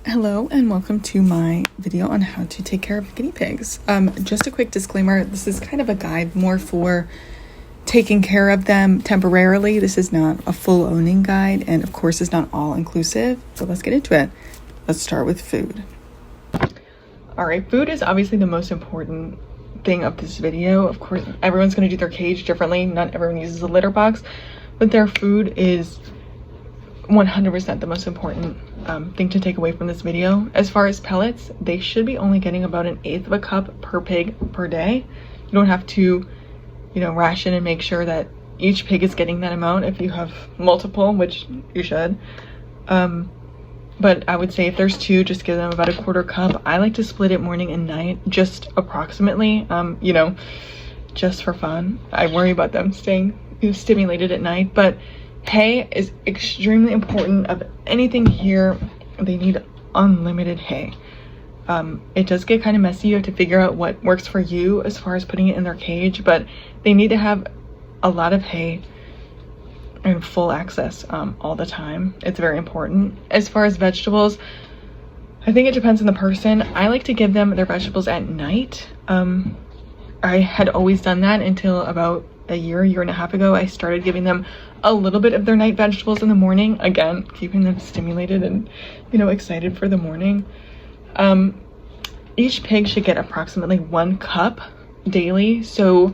Hello and welcome to my video on how to take care of guinea pigs. Just a quick disclaimer, this is kind of a guide more for taking care of them temporarily. This is not a full owning guide and of course is not all inclusive. So let's get into it. Let's start with food. All right, food is obviously the most important thing of this video. Of course, everyone's going to do their cage differently. Not everyone uses a litter box, but their food is 100% the most important thing to take away from this video. As far as pellets, they should be only getting about 1/8 of a cup per pig per day. You don't have to, ration and make sure that each pig is getting that amount if you have multiple, which you should. But I would say if there's two, just give them about 1/4 cup. I like to split it morning and night, just approximately, just for fun. I worry about them staying stimulated at night, but hay is extremely important. Of anything here, they need unlimited hay. It does get kind of messy. You have to figure out what works for you as far as putting it in their cage, but they need to have a lot of hay and full access all the time. It's very important. As far as vegetables, I think it depends on the person. I like to give them their vegetables at night. I had always done that until about a year and a half ago. I started giving them a little bit of their night vegetables in the morning, again keeping them stimulated and excited for the morning. Each pig should get approximately 1 cup daily, so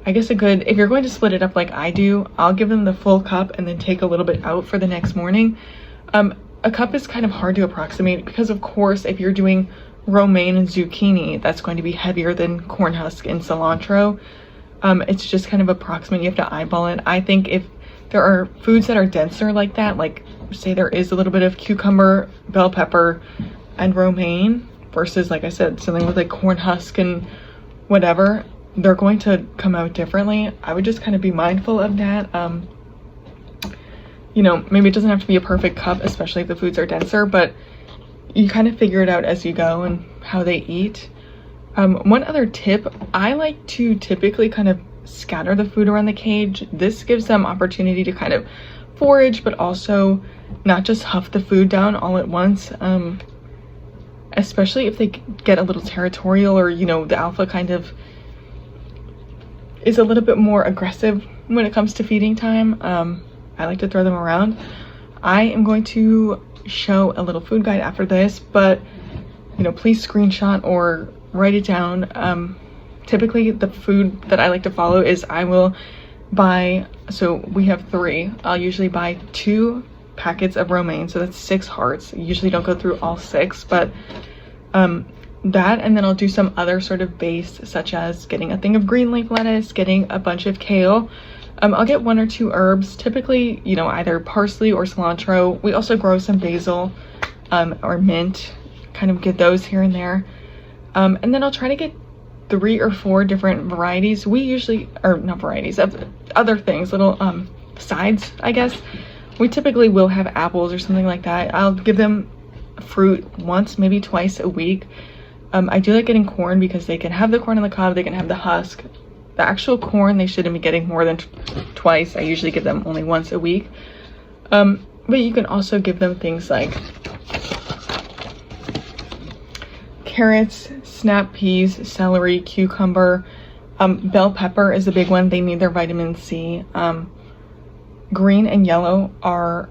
I guess if you're going to split it up like I do, I'll give them the full cup and then take a little bit out for the next morning. A cup is kind of hard to approximate because of course if you're doing romaine and zucchini, that's going to be heavier than corn husk and cilantro. It's just kind of approximate. You have to eyeball it. I think if there are foods that are denser like that, like say there is a little bit of cucumber, bell pepper, and romaine versus, like I said, something with like corn husk and whatever, they're going to come out differently. I would just kind of be mindful of that. Maybe it doesn't have to be a perfect cup, especially if the foods are denser, but you kind of figure it out as you go and how they eat. One other tip, I like to typically kind of scatter the food around the cage. This gives them opportunity to kind of forage, but also not just huff the food down all at once. Especially if they get a little territorial or, the alpha kind of is a little bit more aggressive when it comes to feeding time. I like to throw them around. I am going to show a little food guide after this, but, please screenshot or write it down. Typically the food that I like to follow is I will buy, so we have 3. I'll usually buy 2 packets of romaine, so that's 6 hearts. I usually don't go through all 6, but that, and then I'll do some other sort of base, such as getting a thing of green leaf lettuce, getting a bunch of kale. I'll get 1 or 2 herbs, typically either parsley or cilantro. We also grow some basil or mint, kind of get those here and there. And then I'll try to get 3 or 4 different varieties. We usually, or not varieties, of other things, little sides, I guess. We typically will have apples or something like that. I'll give them fruit once, maybe twice a week. I do like getting corn because they can have the corn on the cob, they can have the husk. The actual corn, they shouldn't be getting more than twice. I usually give them only once a week. But you can also give them things like carrots, snap peas, celery, cucumber. Bell pepper is a big one. They need their vitamin C. Green and yellow are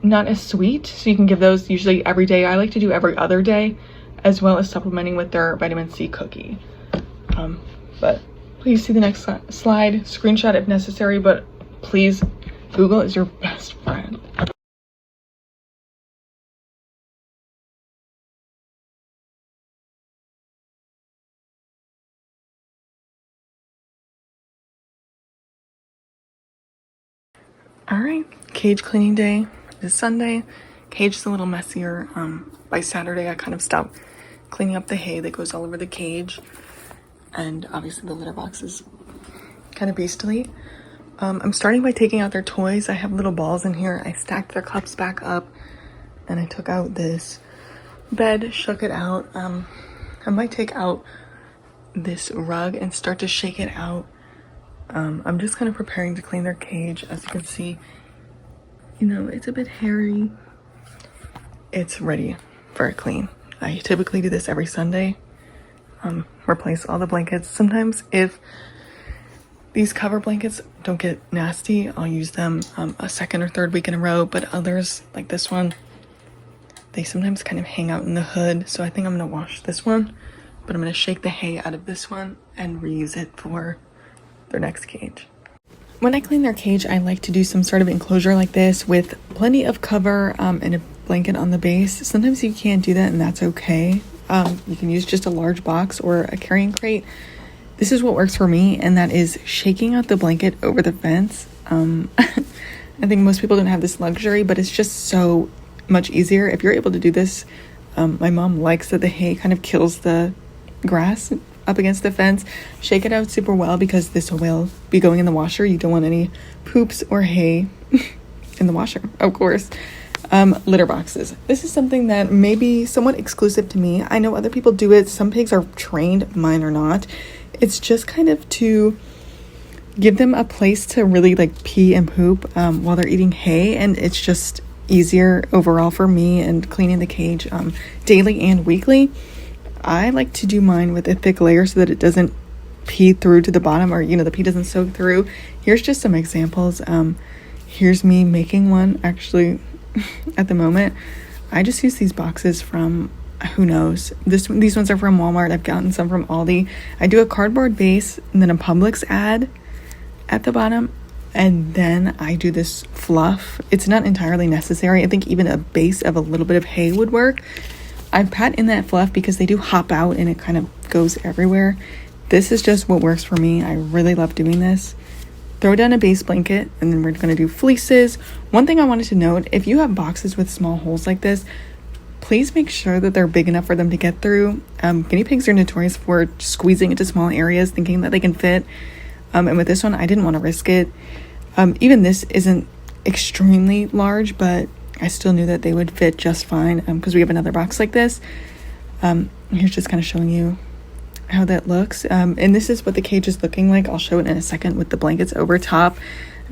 not as sweet, so you can give those usually every day. I like to do every other day, as well as supplementing with their vitamin C cookie. But please see the next slide. Screenshot if necessary, but please, Google is your best friend. All right, cage cleaning day is Sunday. Cage is a little messier. By Saturday, I kind of stopped cleaning up the hay that goes all over the cage. And obviously the litter box is kind of beastly. I'm starting by taking out their toys. I have little balls in here. I stacked their cups back up and I took out this bed, shook it out. I might take out this rug and start to shake it out. I'm just kind of preparing to clean their cage. As you can see, it's a bit hairy. It's ready very clean. I typically do this every Sunday. Replace all the blankets. Sometimes if these cover blankets don't get nasty, I'll use them a second or third week in a row, but others, like this one, they sometimes kind of hang out in the hood. So I think I'm gonna wash this one, but I'm gonna shake the hay out of this one and reuse it for their next cage. When I clean their cage, I like to do some sort of enclosure like this with plenty of cover and a blanket on the base. Sometimes you can't do that, and that's okay. You can use just a large box or a carrying crate. This is what works for me, and that is shaking out the blanket over the fence. I think most people don't have this luxury, but it's just so much easier if you're able to do this. My mom likes that the hay kind of kills the grass up against the fence. Shake it out super well because this will be going in the washer. You don't want any poops or hay in the washer, of course. Litter boxes. This is something that may be somewhat exclusive to me. I know other people do it. Some pigs are trained, mine are not. It's just kind of to give them a place to really like pee and poop while they're eating hay, and it's just easier overall for me. And cleaning the cage daily and weekly, I like to do mine with a thick layer so that it doesn't pee through to the bottom, or the pee doesn't soak through. Here's just some examples. Here's me making one actually. At the moment, I just use these boxes from who knows. These ones are from Walmart. I've gotten some from Aldi. I do a cardboard base and then a Publix ad at the bottom, and then I do this fluff. It's not entirely necessary. I think even a base of a little bit of hay would work. I pat in that fluff because they do hop out and it kind of goes everywhere. This is just what works for me. I really love doing this. Throw down a base blanket, and then we're going to do fleeces. One thing I wanted to note, if you have boxes with small holes like this, please make sure that they're big enough for them to get through. Guinea pigs are notorious for squeezing into small areas thinking that they can fit. And with this one, I didn't want to risk it. Even this isn't extremely large, but I still knew that they would fit just fine because we have another box like this. Here's just kind of showing you how that looks, and this is what the cage is looking like. I'll show it in a second with the blankets over top.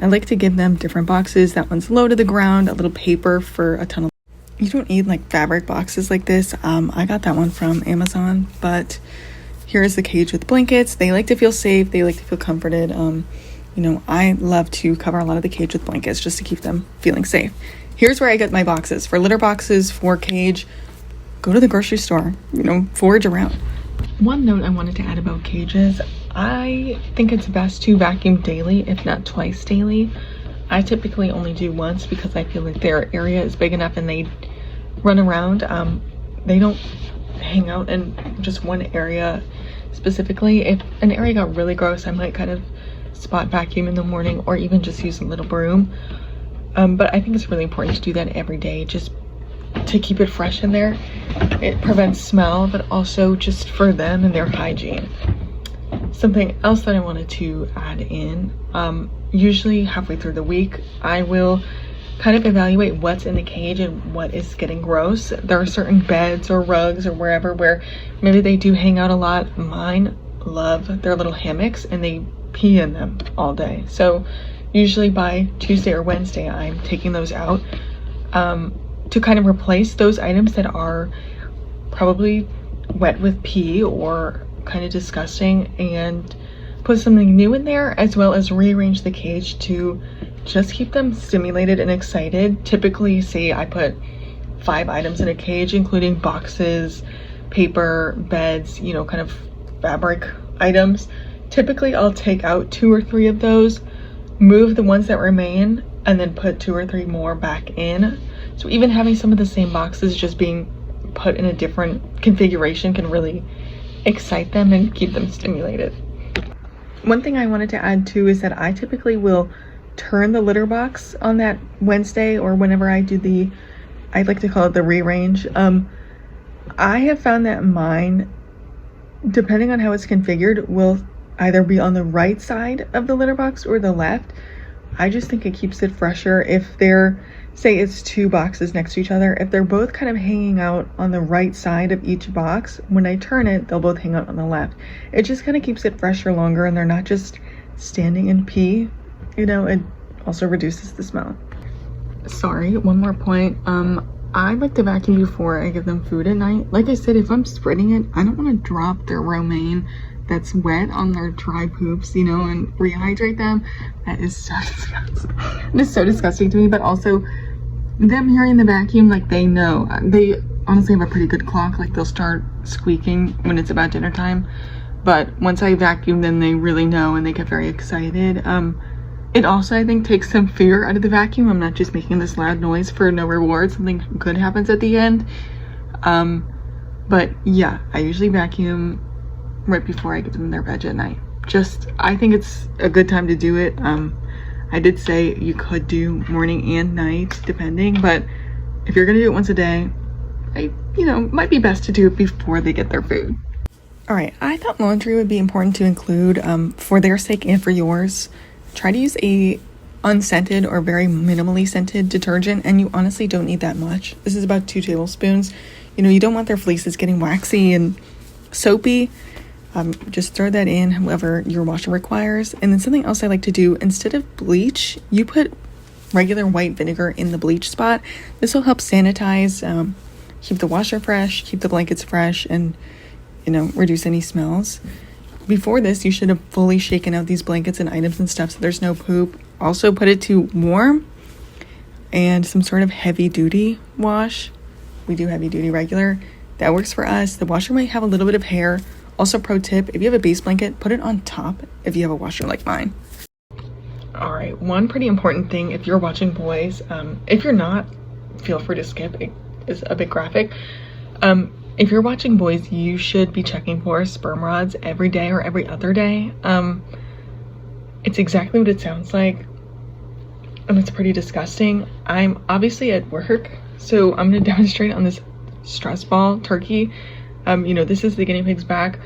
I like to give them different boxes. That one's low to the ground, a little paper for a ton of. You don't need like fabric boxes like this. I got that one from Amazon, but here is the cage with blankets. They like to feel safe, they like to feel comforted. I love to cover a lot of the cage with blankets just to keep them feeling safe. Here's where I get my boxes. For litter boxes, for cage, go to the grocery store, forage around. One note I wanted to add about cages, I think it's best to vacuum daily, if not twice daily. I typically only do once because I feel like their area is big enough and they run around. They don't hang out in just one area specifically. If an area got really gross, I might kind of spot vacuum in the morning or even just use a little broom. But I think it's really important to do that every day, just to keep it fresh in there. It prevents smell, but also just for them and their hygiene. Something else that I wanted to add in, usually halfway through the week, I will kind of evaluate what's in the cage and what is getting gross. There are certain beds or rugs or wherever where maybe they do hang out a lot. Mine love their little hammocks and they pee in them all day. So usually by Tuesday or Wednesday, I'm taking those out to kind of replace those items that are probably wet with pee or kind of disgusting, and put something new in there, as well as rearrange the cage to just keep them stimulated and excited. Typically, say I put 5 items in a cage, including boxes, paper, beds, kind of fabric items. Typically, I'll take out 2 or 3 of those, move the ones that remain, and then put 2 or 3 more back in. So even having some of the same boxes just being put in a different configuration can really excite them and keep them stimulated. One thing I wanted to add too is that I typically will turn the litter box on that Wednesday or whenever I do I like to call it the rearrange. I have found that mine, depending on how it's configured, will either be on the right side of the litter box or the left. I just think it keeps it fresher if they're, say it's 2 boxes next to each other, if they're both kind of hanging out on the right side of each box, when I turn it, they'll both hang out on the left. It just kind of keeps it fresher longer, and they're not just standing in pee. It also reduces the smell. Sorry, one more point. I like to vacuum before I give them food at night. Like I said, if I'm spreading it, I don't want to drop their romaine that's wet on their dry poops, you know, and rehydrate them. That is so disgusting. It is so disgusting to me, but also them hearing the vacuum, like they know. They honestly have a pretty good clock. Like they'll start squeaking when it's about dinner time. But once I vacuum, then they really know and they get very excited. It also, I think, takes some fear out of the vacuum. I'm not just making this loud noise for no reward. Something good happens at the end. But yeah, I usually vacuum right before I give them their veg at night. I think it's a good time to do it. I did say you could do morning and night, depending. But if you're gonna do it once a day, might be best to do it before they get their food. All right, I thought laundry would be important to include for their sake and for yours. Try to use a unscented or very minimally scented detergent, and you honestly don't need that much. This is about 2 tablespoons. You don't want their fleeces getting waxy and soapy. Just throw that in however your washer requires. And then something else I like to do, instead of bleach, you put regular white vinegar in the bleach spot. This will help sanitize, keep the washer fresh, keep the blankets fresh, and reduce any smells. Before this, you should have fully shaken out these blankets and items and stuff so there's no poop. Also put it to warm and some sort of heavy duty wash. We do heavy duty regular. That works for us. The washer might have a little bit of hair. Also, pro tip, if you have a base blanket, put it on top if you have a washer like mine. All right, one pretty important thing if you're watching boys, if you're not, feel free to skip. It is a bit graphic. If you're watching boys, you should be checking for sperm rods every day or every other day. It's exactly what it sounds like, and it's pretty disgusting. I'm obviously at work, so I'm gonna demonstrate on this stress ball turkey. This is the guinea pig's back.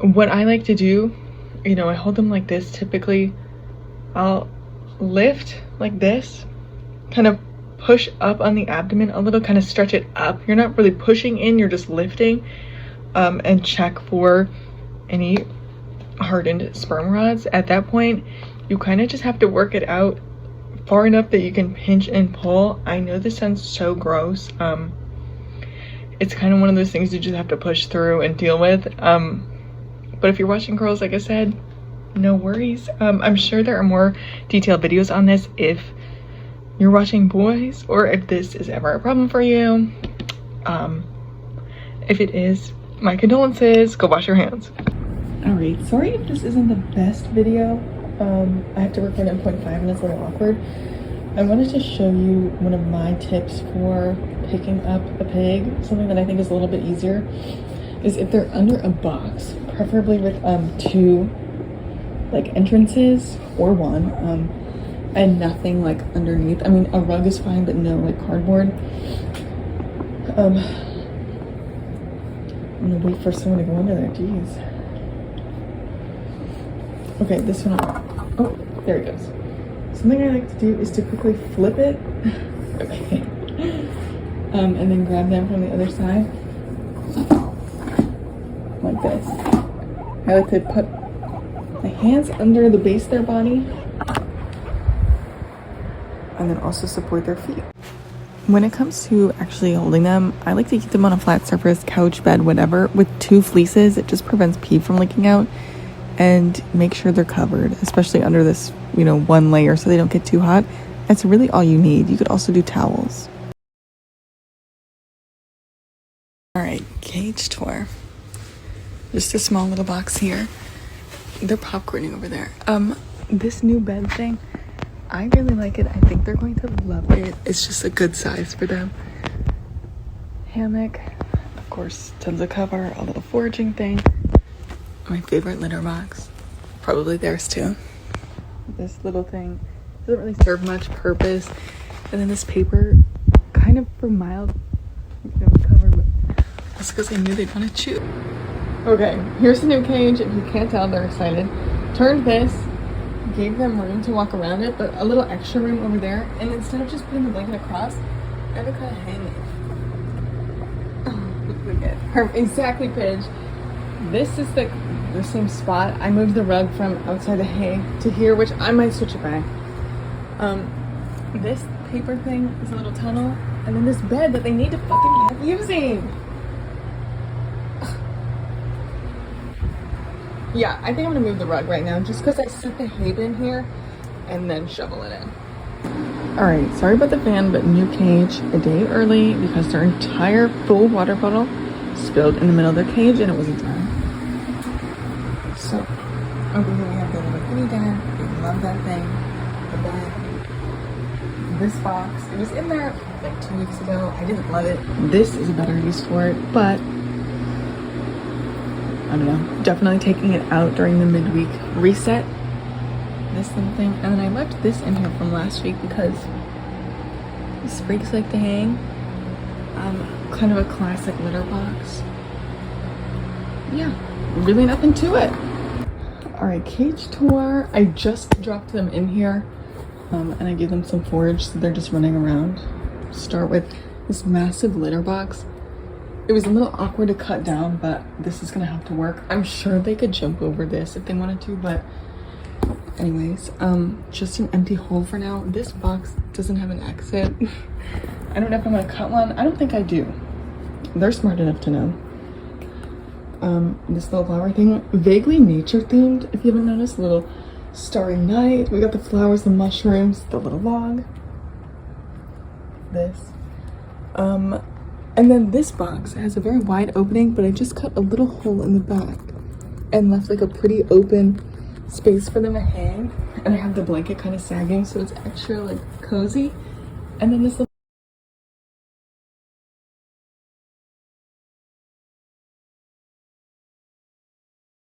What I like to do, I hold them like this. Typically, I'll lift like this, kind of push up on the abdomen a little, kind of stretch it up. You're not really pushing in, you're just lifting, and check for any hardened sperm rods. At that point, you kind of just have to work it out far enough that you can pinch and pull. I know this sounds so gross. It's kind of one of those things you just have to push through and deal with. But if you're watching girls, like I said, no worries. I'm sure there are more detailed videos on this if you're watching boys, or if this is ever a problem for you. If it is, my condolences. Go wash your hands. All right, sorry if this isn't the best video. I have to record at 0.5 and it's a little awkward. I wanted to show you one of my tips for picking up a pig. Something that I think is a little bit easier is if they're under a box, preferably with 2 entrances or 1, and nothing underneath. I mean, a rug is fine, but no cardboard. I'm gonna wait for someone to go under there. Jeez. Okay, this one. Oh, there he goes. Something I like to do is to quickly flip it. Okay. And then grab them from the other side. Like this. I like to put my hands under the base of their body, and then also support their feet. When it comes to actually holding them, I like to keep them on a flat surface, couch, bed, whatever, with 2 fleeces. It just prevents pee from leaking out, and make sure they're covered, especially under this, 1 layer, so they don't get too hot. That's really all you need. You could also do towels. All right, cage tour. Just a small little box here. They're popcorning over there. This new bed thing, I really like it. I think they're going to love it. It's just a good size for them. Hammock, of course, tons of cover, a little foraging thing. My favorite litter box, probably theirs too. This little thing doesn't really serve much purpose. And then this paper, kind of for mild cover, but that's because I knew they'd want to chew. Okay, here's the new cage. If you can't tell, they're excited. Turned this, gave them room to walk around it, but a little extra room over there. And instead of just putting the blanket across, I have it kind of hanging. Oh, look at her, exactly pitch. This is the same spot. I moved the rug from outside the hay to here, which I might switch it back. This paper thing is a little tunnel. And then this bed that they need to fucking have using. Yeah, I think I'm gonna move the rug right now just because I set the hay bin here and then shovel it in. Alright, sorry about the fan, but new cage a day early because their entire full water bottle spilled in the middle of their cage and it wasn't done. So, over here we have the little guinea den. They love that thing. The bed. This box, it was in there like 2 weeks ago. I didn't love it. This is a better use for it, but I don't know. Definitely taking it out during the midweek reset. This little thing. And then I left this in here from last week because these freaks like to hang. Kind of a classic litter box. Yeah, really nothing to it. Alright, cage tour. I just dropped them in here. And I gave them some forage, so they're just running around. Start with this massive litter box. It was a little awkward to cut down, but this is gonna have to work. I'm sure they could jump over this if they wanted to, but anyways, just an empty hole for now. This box doesn't have an exit. I don't know if I'm gonna cut one. I don't think I do. They're smart enough to know. This little flower thing, vaguely nature themed, if you haven't noticed. A little starry night. We got the flowers, the mushrooms, the little log. This. And then this box has a very wide opening, but I just cut a little hole in the back and left like a pretty open space for them to hang. And I have the blanket kind of sagging, so it's extra like cozy. And then this little